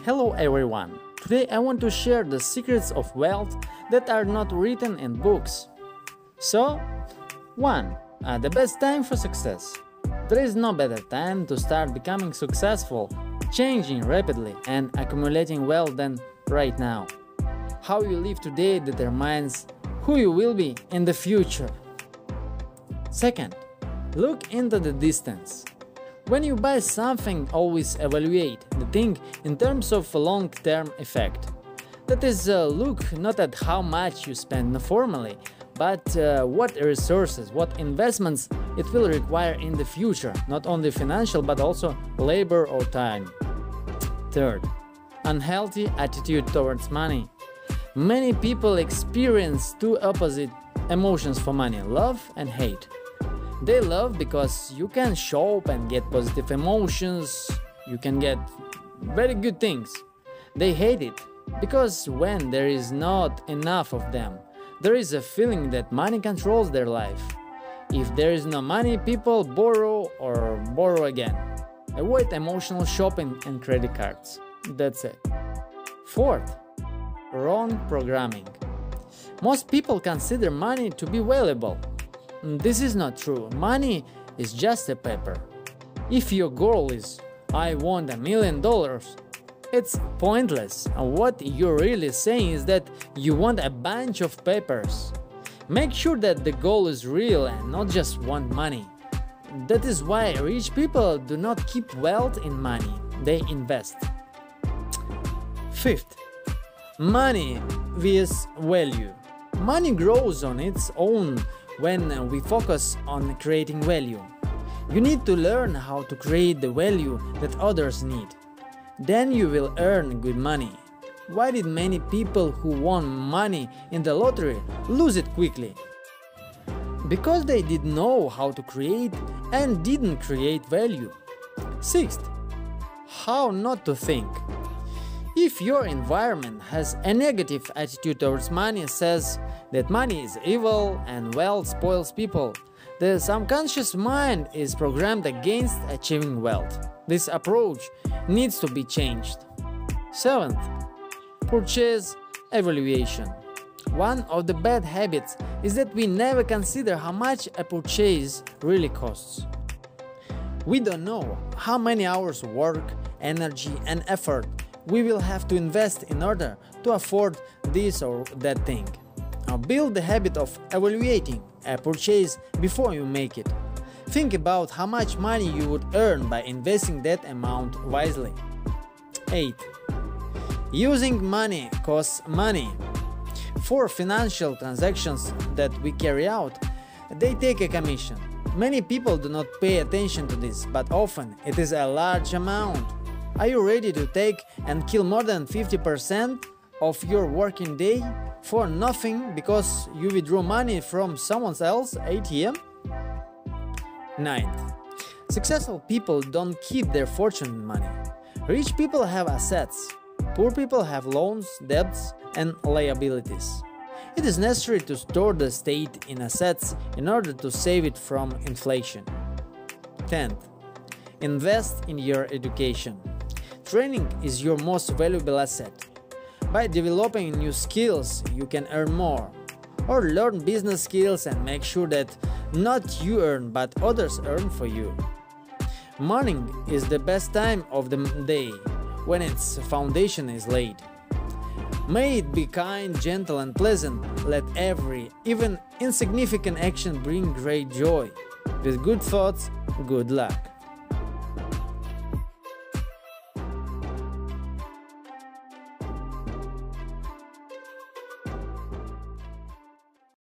Hello everyone! Today I want to share the secrets of wealth that are not written in books. So, 1. The best time for success. There is no better time to start becoming successful, changing rapidly and accumulating wealth than right now. How you live today determines who you will be in the future. 2. Look into the distance. When you buy something, always evaluate the thing in terms of a long-term effect. That is, look not at how much you spend formally, but what resources, what investments it will require in the future, not only financial but also labor or time. 3. Unhealthy attitude towards money. Many people experience two opposite emotions for money, love and hate. They love because you can shop and get positive emotions, you can get very good things. They hate it because when there is not enough of them, there is a feeling that money controls their life. If there is no money, people borrow or borrow again. Avoid emotional shopping and credit cards. That's it. 4. Wrong programming. Most people consider money to be valuable. This is not true. Money is just a paper. If your goal is, I want $1 million, it's pointless. What you're really saying is that you want a bunch of papers. Make sure that the goal is real and not just want money. That is why rich people do not keep wealth in money, they invest. 5. Money vs value. Money grows on its own when we focus on creating value. You need to learn how to create the value that others need. Then you will earn good money. Why did many people who won money in the lottery lose it quickly? Because they didn't know how to create and didn't create value. 6. How not to think. If your environment has a negative attitude towards money, says that money is evil and wealth spoils people, the subconscious mind is programmed against achieving wealth. This approach needs to be changed. 7. Purchase evaluation. One of the bad habits is that we never consider how much a purchase really costs. We don't know how many hours of work, energy and effort we will have to invest in order to afford this or that thing. Now build the habit of evaluating a purchase before you make it. Think about how much money you would earn by investing that amount wisely. 8. Using money costs money. For financial transactions that we carry out, they take a commission. Many people do not pay attention to this, but often it is a large amount. Are you ready to take and kill more than 50% of your working day for nothing because you withdraw money from someone else's ATM? 9. Successful people don't keep their fortune in money. Rich people have assets. Poor people have loans, debts and liabilities. It is necessary to store the state in assets in order to save it from inflation. 10. Invest in your education. Training is your most valuable asset. By developing new skills, you can earn more. Or learn business skills and make sure that not you earn but others earn for you. Morning is the best time of the day, when its foundation is laid. May it be kind, gentle and pleasant. Let every, even insignificant action bring great joy. With good thoughts, good luck.